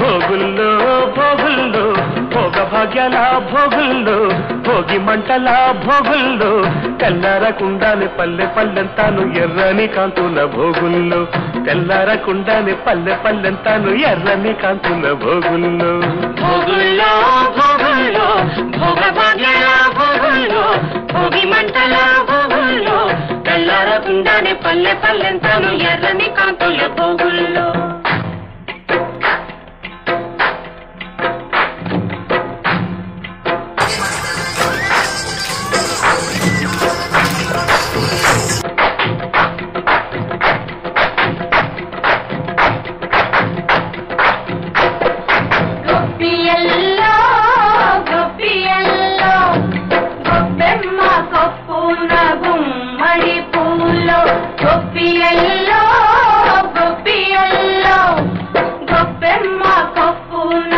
భోగుల్లో భోగుల్లో భోగ భాగ్యాల భోగుల్లో భోగి మంటల భోగుల్లో తెల్లారకుండానే పల్లె పల్లెంతాను ఎర్రని కాంతుల భోగుల్లో తెల్లారకుండానే పల్లె పల్లెంతాను ఎర్రని కాంతుల భోగుల్లో భోగుల్లో భోగుల్లో భోగ భాగ్యాల భోగుల్లో భోగి మంటల భోగుల్లో తెల్లారకుండానే పల్లె పల్లెంతాను ఎర్రని కాంతుల భోగుల్లో గొప్పెమ్మ కొప్పున